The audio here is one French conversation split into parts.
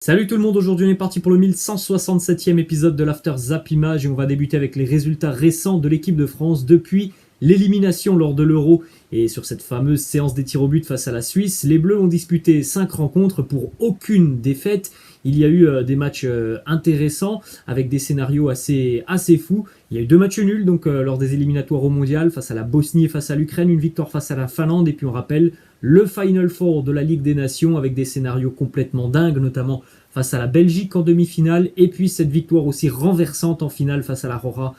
Salut tout le monde, aujourd'hui on est parti pour le 1167e épisode de l'After Zap Image et on va débuter avec les résultats récents de l'équipe de France depuis l'élimination lors de l'Euro. Et sur cette fameuse séance des tirs au but face à la Suisse, les Bleus ont disputé 5 rencontres pour aucune défaite. Il y a eu des matchs intéressants avec des scénarios assez fous. Il y a eu 2 matchs nuls donc lors des éliminatoires au Mondial face à la Bosnie et face à l'Ukraine, une victoire face à la Finlande et puis on rappelle le Final Four de la Ligue des Nations avec des scénarios complètement dingues, notamment face à la Belgique en demi-finale et puis cette victoire aussi renversante en finale face à la Rora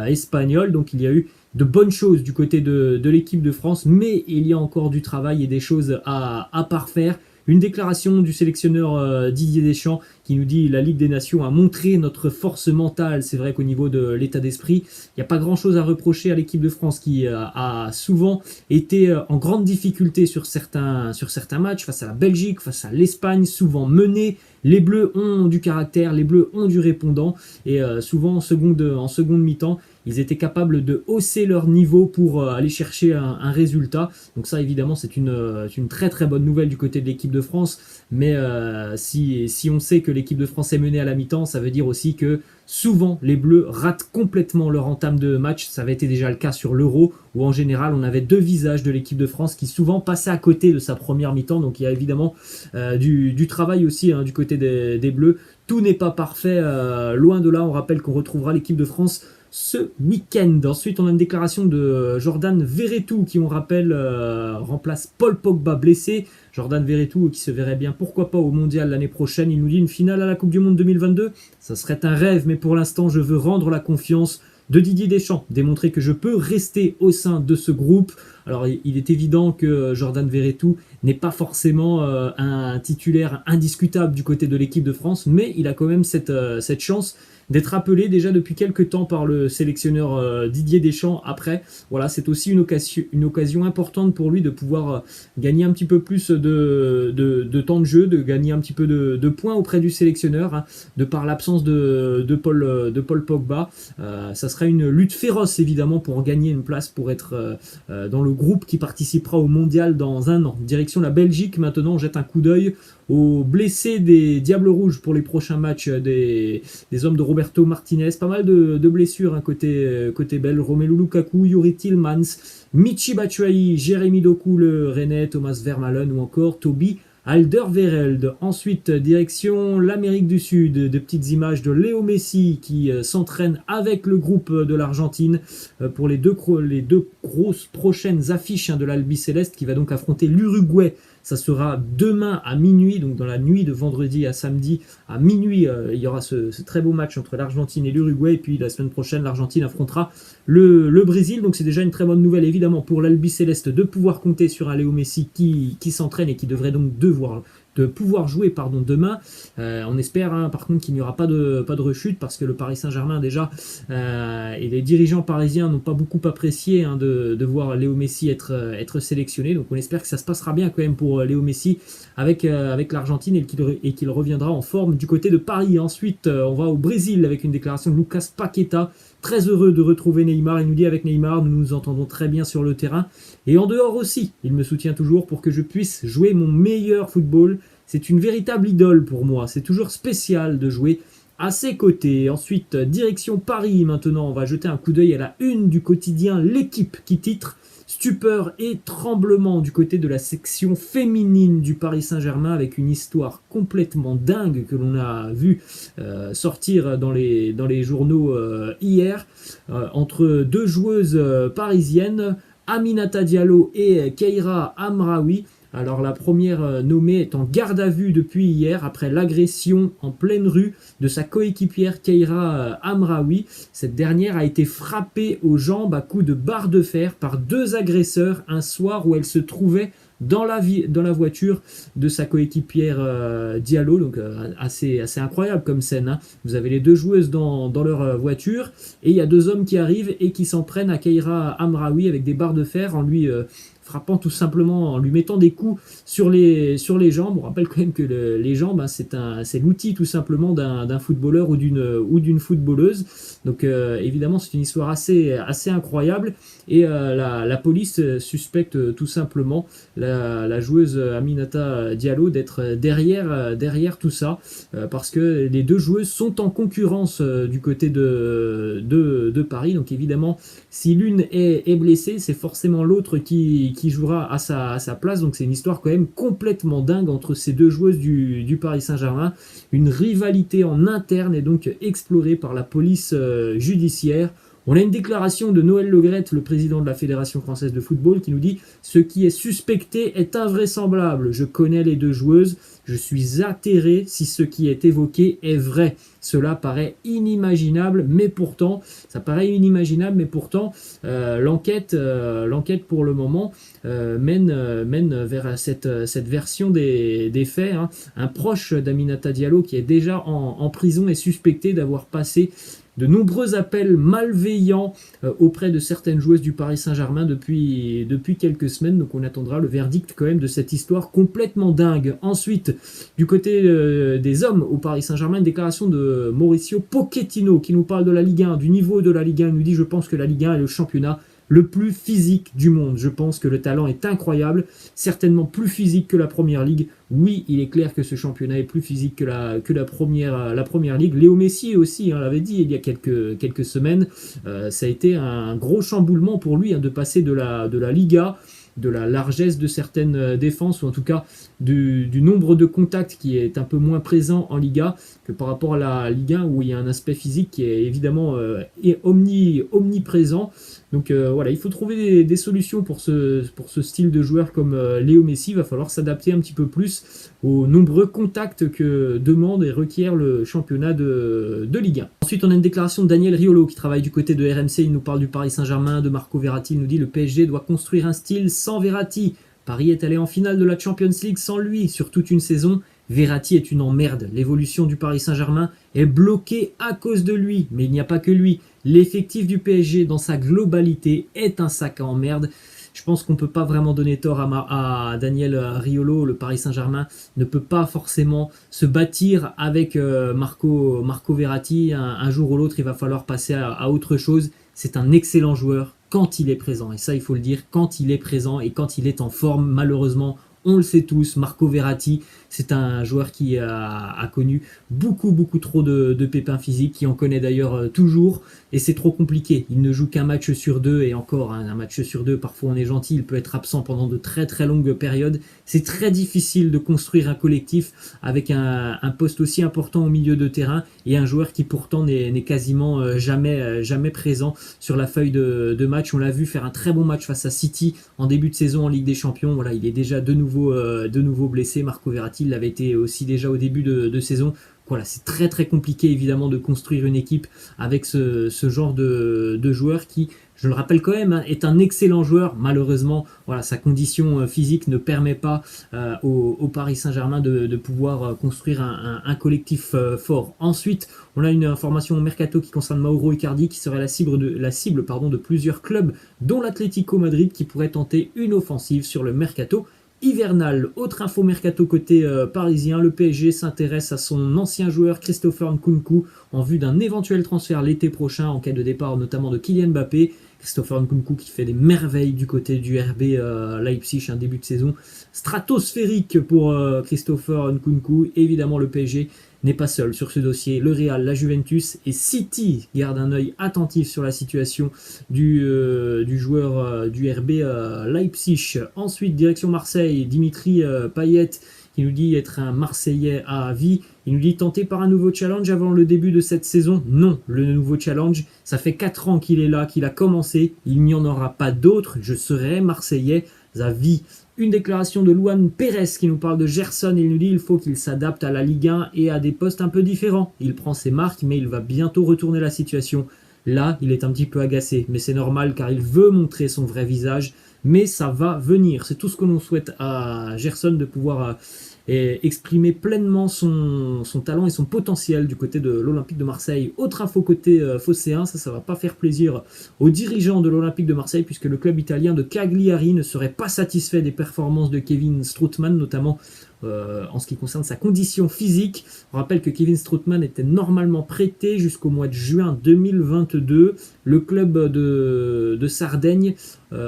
espagnole. Donc il y a eu de bonnes choses du côté de l'équipe de France, mais il y a encore du travail et des choses à parfaire. Une déclaration du sélectionneur Didier Deschamps qui nous dit « La Ligue des Nations a montré notre force mentale ». C'est vrai qu'au niveau de l'état d'esprit, il n'y a pas grand-chose à reprocher à l'équipe de France qui a souvent été en grande difficulté sur certains matchs, face à la Belgique, face à l'Espagne, souvent menée. Les Bleus ont du caractère, les Bleus ont du répondant et souvent en seconde mi-temps, ils étaient capables de hausser leur niveau pour aller chercher un résultat. Donc ça, évidemment, c'est une très très bonne nouvelle du côté de l'équipe de France. Mais si on sait que l'équipe de France est menée à la mi-temps, ça veut dire aussi que souvent les Bleus ratent complètement leur entame de match. Ça avait été déjà le cas sur l'Euro, où en général on avait 2 visages de l'équipe de France qui souvent passaient à côté de sa première mi-temps. Donc il y a évidemment du travail aussi du côté des Bleus. Tout n'est pas parfait, loin de là. On rappelle qu'on retrouvera l'équipe de France ce week-end. Ensuite, on a une déclaration de Jordan Verretou qui, on rappelle, remplace Paul Pogba blessé. Jordan Verretou qui se verrait bien, pourquoi pas, au Mondial l'année prochaine. Il nous dit une finale à la Coupe du Monde 2022. Ça serait un rêve, mais pour l'instant, je veux rendre la confiance de Didier Deschamps, démontrer que je peux rester au sein de ce groupe. Alors il est évident que Jordan Verretou n'est pas forcément un titulaire indiscutable du côté de l'équipe de France, mais il a quand même cette chance d'être appelé déjà depuis quelques temps par le sélectionneur Didier Deschamps. Après, voilà, c'est aussi une occasion importante pour lui de pouvoir gagner un petit peu plus de temps de jeu, de gagner un petit peu de points auprès du sélectionneur, de par l'absence de Paul Pogba. Ça sera une lutte féroce évidemment pour gagner une place, pour être dans le groupe qui participera au Mondial dans un an. Direction la Belgique maintenant, on jette un coup d'œil aux blessés des Diables Rouges pour les prochains matchs des hommes de Roberto Martinez. Pas mal de blessures côté belge. Romelu Lukaku, Yuri Tillmans, Michy Batshuayi, Jérémy Doku le Rennais, Thomas Vermaelen ou encore Toby Alderweireld. Ensuite, direction l'Amérique du Sud, de petites images de Léo Messi qui s'entraîne avec le groupe de l'Argentine pour les deux grosses prochaines affiches de l'Albi Céleste qui va donc affronter l'Uruguay. Ça sera demain à minuit, donc dans la nuit de vendredi à samedi à minuit, il y aura ce très beau match entre l'Argentine et l'Uruguay. Et puis la semaine prochaine, l'Argentine affrontera le Brésil. Donc c'est déjà une très bonne nouvelle évidemment pour l'Albi Céleste de pouvoir compter sur un Léo Messi qui s'entraîne et qui devrait donc de pouvoir jouer demain. On espère par contre qu'il n'y aura pas de rechute parce que le Paris Saint-Germain déjà et les dirigeants parisiens n'ont pas beaucoup apprécié de voir Léo Messi être sélectionné. Donc on espère que ça se passera bien quand même pour Léo Messi avec l'Argentine et qu'il reviendra en forme du côté de Paris. Ensuite on va au Brésil avec une déclaration de Lucas Paqueta. Très heureux de retrouver Neymar. Il nous dit avec Neymar, nous nous entendons très bien sur le terrain. Et en dehors aussi, il me soutient toujours pour que je puisse jouer mon meilleur football. C'est une véritable idole pour moi. C'est toujours spécial de jouer à ses côtés. Ensuite, direction Paris maintenant. On va jeter un coup d'œil à la une du quotidien L'Équipe qui titre « Stupeur et tremblement » du côté de la section féminine du Paris Saint-Germain avec une histoire complètement dingue que l'on a vu sortir dans les journaux hier entre 2 joueuses parisiennes, Aminata Diallo et Keira Amraoui. Alors la première nommée est en garde à vue depuis hier après l'agression en pleine rue de sa coéquipière Keira Amraoui. Cette dernière a été frappée aux jambes à coups de barre de fer par 2 agresseurs un soir où elle se trouvait dans la voiture de sa coéquipière Diallo. Donc assez incroyable comme scène. Vous avez les 2 joueuses dans leur voiture et il y a 2 hommes qui arrivent et qui s'en prennent à Keira Amraoui avec des barres de fer en lui frappant tout simplement en lui mettant des coups sur les jambes. On rappelle quand même que les jambes, hein, c'est l'outil tout simplement d'un footballeur ou d'une footballeuse. Donc évidemment c'est une histoire assez incroyable et la police suspecte tout simplement la joueuse Aminata Diallo d'être derrière tout ça parce que les deux joueuses sont en concurrence du côté de Paris. Donc évidemment si l'une est blessée, c'est forcément l'autre qui jouera à sa place. Donc c'est une histoire quand même complètement dingue entre ces deux joueuses du Paris Saint-Germain. Une rivalité en interne est donc explorée par la police judiciaire. On a une déclaration de Noël Le Graët, le président de la Fédération française de football, qui nous dit « Ce qui est suspecté est invraisemblable. Je connais les deux joueuses. Je suis atterré si ce qui est évoqué est vrai. Cela paraît inimaginable, mais pourtant, l'enquête pour le moment mène vers cette version des faits. Hein. Un proche d'Aminata Diallo qui est déjà en prison est suspecté d'avoir passé de nombreux appels malveillants auprès de certaines joueuses du Paris Saint-Germain depuis quelques semaines. Donc on attendra le verdict quand même de cette histoire complètement dingue. Ensuite, du côté des hommes au Paris Saint-Germain, une déclaration de Mauricio Pochettino qui nous parle de la Ligue 1, du niveau de la Ligue 1. Il nous dit « Je pense que la Ligue 1 est le championnat le plus physique du monde. Je pense que le talent est incroyable, certainement plus physique que la Première Ligue. Oui, il est clair que ce championnat est plus physique que la première Ligue. Léo Messi aussi, hein, l'avait dit il y a quelques semaines. Ça a été un gros chamboulement pour lui hein, de passer de la Liga, de la largesse de certaines défenses, ou en tout cas du nombre de contacts qui est un peu moins présent en Liga que par rapport à la Ligue 1 où il y a un aspect physique qui est évidemment omniprésent. Donc voilà, il faut trouver des solutions pour ce style de joueur comme Léo Messi. Il va falloir s'adapter un petit peu plus aux nombreux contacts que demande et requiert le championnat de Ligue 1. Ensuite, on a une déclaration de Daniel Riolo qui travaille du côté de RMC. Il nous parle du Paris Saint-Germain, de Marco Verratti. Il nous dit « Le PSG doit construire un style sans Verratti. Paris est allé en finale de la Champions League sans lui sur toute une saison. Verratti est une emmerde. L'évolution du Paris Saint-Germain est bloquée à cause de lui. Mais il n'y a pas que lui. L'effectif du PSG dans sa globalité est un sac à emmerde. » Je pense qu'on ne peut pas vraiment donner tort à Daniel Riolo. Le Paris Saint-Germain ne peut pas forcément se bâtir avec Marco Verratti. Un jour ou l'autre, il va falloir passer à autre chose. C'est un excellent joueur quand il est présent. Et ça, il faut le dire, quand il est présent et quand il est en forme, malheureusement, on le sait tous, Marco Verratti, c'est un joueur qui a connu beaucoup trop de pépins physiques, qui en connaît d'ailleurs toujours, et c'est trop compliqué. Il ne joue qu'un match sur deux, et encore, hein, un match sur deux, parfois on est gentil, il peut être absent pendant de très longues périodes. C'est très difficile de construire un collectif avec un poste aussi important au milieu de terrain, et un joueur qui pourtant n'est quasiment jamais présent sur la feuille de match. On l'a vu faire un très bon match face à City en début de saison en Ligue des Champions. Voilà, il est déjà de nouveau blessé. Marco Verratti l'avait été aussi déjà au début de saison. Voilà, c'est très compliqué évidemment de construire une équipe avec ce genre de joueur qui, je le rappelle quand même, hein, est un excellent joueur. Malheureusement, voilà, sa condition physique ne permet pas au Paris Saint-Germain de pouvoir construire un collectif fort. Ensuite, on a une information au mercato qui concerne Mauro Icardi, qui serait la cible de plusieurs clubs, dont l'Atlético Madrid, qui pourrait tenter une offensive sur le mercato hivernal. Autre info mercato côté parisien, le PSG s'intéresse à son ancien joueur Christopher Nkunku en vue d'un éventuel transfert l'été prochain en cas de départ notamment de Kylian Mbappé. Christopher Nkunku qui fait des merveilles du côté du RB Leipzig, un début de saison stratosphérique pour Christopher Nkunku. Évidemment, le PSG n'est pas seul sur ce dossier. Le Real, la Juventus et City gardent un œil attentif sur la situation du joueur du RB Leipzig. Ensuite, direction Marseille, Dimitri Payet qui nous dit être un Marseillais à vie. Il nous dit tenter par un nouveau challenge avant le début de cette saison. Non, le nouveau challenge, ça fait 4 ans qu'il est là, qu'il a commencé. Il n'y en aura pas d'autres. Je serai Marseillais à vie. Une déclaration de Luan Pérez qui nous parle de Gerson. Il nous dit il faut qu'il s'adapte à la Ligue 1 et à des postes un peu différents. Il prend ses marques, mais il va bientôt retourner la situation. Là, il est un petit peu agacé, mais c'est normal car il veut montrer son vrai visage. Mais ça va venir. C'est tout ce que l'on souhaite à Gerson, de pouvoir et exprimer pleinement son talent et son potentiel du côté de l'Olympique de Marseille. Autre info côté phocéen, ça va pas faire plaisir aux dirigeants de l'Olympique de Marseille puisque le club italien de Cagliari ne serait pas satisfait des performances de Kevin Strootman, notamment en ce qui concerne sa condition physique. On rappelle que Kevin Strootman était normalement prêté jusqu'au mois de juin 2022. Le club de Sardaigne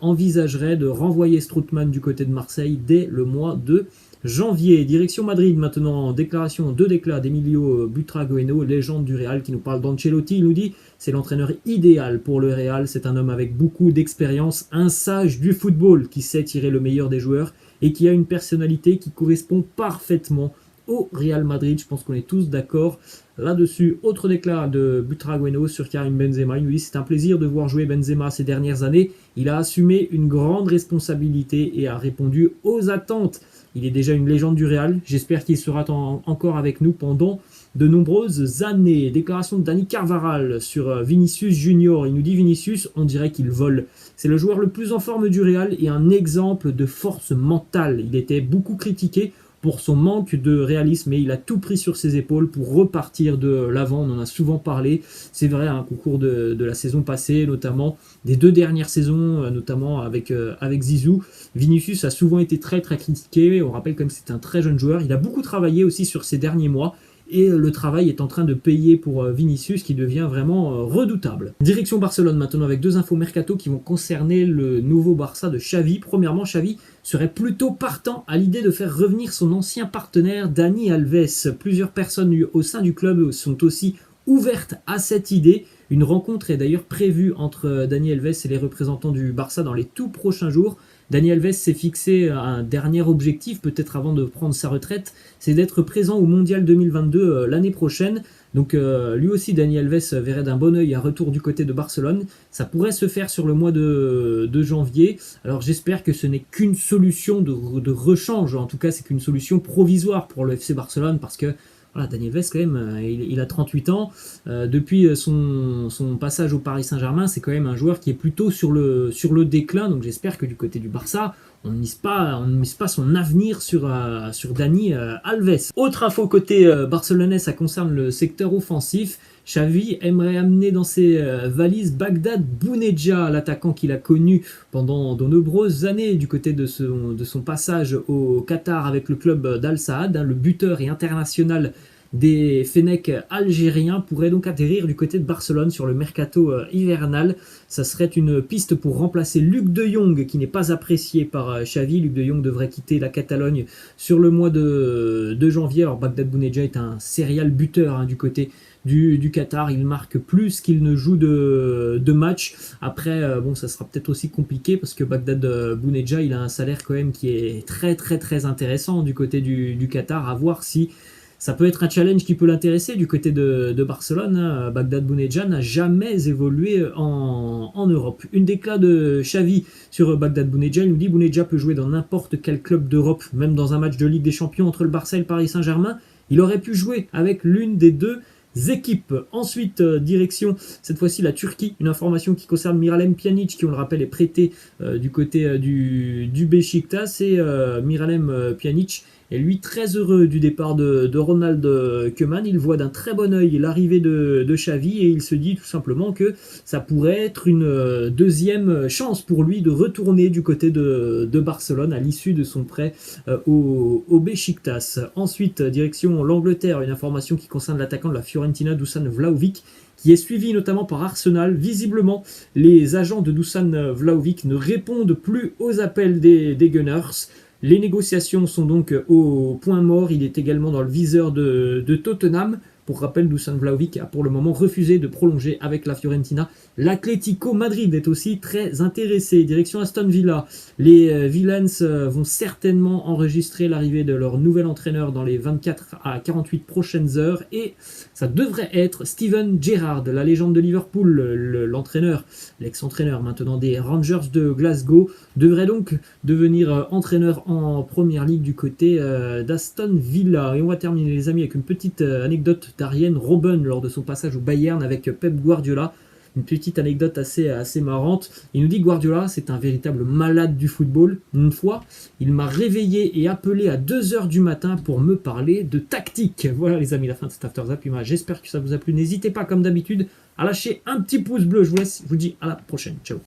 envisagerait de renvoyer Strootman du côté de Marseille dès le mois de janvier. Direction Madrid maintenant, deux déclats d'Emilio Butragueño, légende du Real, qui nous parle d'Ancelotti. Il nous dit c'est l'entraîneur idéal pour le Real, c'est un homme avec beaucoup d'expérience, un sage du football qui sait tirer le meilleur des joueurs et qui a une personnalité qui correspond parfaitement au Real Madrid. Je pense qu'on est tous d'accord là-dessus. Autre déclat de Butragueño sur Karim Benzema. Il nous dit c'est un plaisir de voir jouer Benzema ces dernières années. Il a assumé une grande responsabilité et a répondu aux attentes. Il est déjà une légende du Real. J'espère qu'il sera encore avec nous pendant de nombreuses années. Déclaration de Dani Carvajal sur Vinicius Junior. Il nous dit Vinicius, on dirait qu'il vole. C'est le joueur le plus en forme du Real et un exemple de force mentale. Il était beaucoup critiqué pour son manque de réalisme et il a tout pris sur ses épaules pour repartir de l'avant. On en a souvent parlé. C'est vrai, un concours de la saison passée, notamment des 2 dernières saisons, notamment avec Zizou. Vinicius a souvent été très très critiqué. On rappelle comme c'est un très jeune joueur. Il a beaucoup travaillé aussi sur ces derniers mois. Et le travail est en train de payer pour Vinicius qui devient vraiment redoutable. Direction Barcelone maintenant avec 2 infos mercato qui vont concerner le nouveau Barça de Xavi. Premièrement, Xavi serait plutôt partant à l'idée de faire revenir son ancien partenaire Dani Alves. Plusieurs personnes au sein du club sont aussi ouvertes à cette idée. Une rencontre est d'ailleurs prévue entre Dani Alves et les représentants du Barça dans les tout prochains jours. Dani Alves s'est fixé un dernier objectif, peut-être avant de prendre sa retraite, c'est d'être présent au Mondial 2022 l'année prochaine. Donc lui aussi, Dani Alves verrait d'un bon œil un retour du côté de Barcelone. Ça pourrait se faire sur le mois de janvier. Alors j'espère que ce n'est qu'une solution de rechange. En tout cas, c'est qu'une solution provisoire pour le FC Barcelone parce que voilà, Dani Alves, quand même, il a 38 ans. Depuis son passage au Paris Saint-Germain, c'est quand même un joueur qui est plutôt sur le déclin. Donc j'espère que du côté du Barça, on ne mise pas son avenir sur Dani Alves. Autre info côté barcelonais, ça concerne le secteur offensif. Xavi aimerait amener dans ses valises Bagdad Bounedjah, l'attaquant qu'il a connu pendant de nombreuses années du côté de son passage au Qatar avec le club d'Al Saad. Le buteur et international des Fennecs algériens pourrait donc atterrir du côté de Barcelone sur le mercato hivernal. Ça serait une piste pour remplacer Luc de Jong qui n'est pas apprécié par Xavi. Luc de Jong devrait quitter la Catalogne sur le mois de janvier. Alors Bagdad Bounedjah est un serial buteur du côté du Qatar, il marque plus qu'il ne joue de matchs. Après, ça sera peut-être aussi compliqué parce que Bagdad Bounedjah, il a un salaire quand même qui est très très très intéressant du côté du Qatar. À voir si ça peut être un challenge qui peut l'intéresser du côté de Barcelone. Bagdad Bounedjah n'a jamais évolué en Europe. Une déclat de Xavi sur Bagdad Bounedjah. Il nous dit Bounedjah peut jouer dans n'importe quel club d'Europe, même dans un match de Ligue des Champions entre le Barça et le Paris Saint-Germain. Il aurait pu jouer avec l'une des deux équipes. Ensuite, direction cette fois-ci la Turquie, une information qui concerne Miralem Pjanic qui on le rappelle est prêté du côté du Beşiktaş et Miralem Pjanic est lui très heureux du départ de Ronald Koeman. Il voit d'un très bon œil l'arrivée de Xavi et il se dit tout simplement que ça pourrait être une deuxième chance pour lui de retourner du côté de Barcelone à l'issue de son prêt au Beşiktaş. Ensuite, direction l'Angleterre, une information qui concerne l'attaquant de la Fiorentina, Dusan Vlahovic, qui est suivi notamment par Arsenal. Visiblement, les agents de Dusan Vlahovic ne répondent plus aux appels des Gunners. Les négociations sont donc au point mort. Il est également dans le viseur de Tottenham. Pour rappel, Dusan Vlahovic a pour le moment refusé de prolonger avec la Fiorentina. L'Atlético Madrid est aussi très intéressé. Direction Aston Villa. Les Villains vont certainement enregistrer l'arrivée de leur nouvel entraîneur dans les 24 à 48 prochaines heures. Et ça devrait être Steven Gerrard, la légende de Liverpool, l'entraîneur, l'ex-entraîneur maintenant des Rangers de Glasgow, devrait donc devenir entraîneur en Première Ligue du côté d'Aston Villa. Et on va terminer les amis avec une petite anecdote d'Arjen Robben lors de son passage au Bayern avec Pep Guardiola. une petite anecdote assez marrante. Il nous dit Guardiola, c'est un véritable malade du football. Une fois, il m'a réveillé et appelé à 2 heures du matin pour me parler de tactique. Voilà les amis, la fin de cet After Zappima. J'espère que ça vous a plu. N'hésitez pas, comme d'habitude, à lâcher un petit pouce bleu. Je vous laisse, je vous dis à la prochaine. Ciao.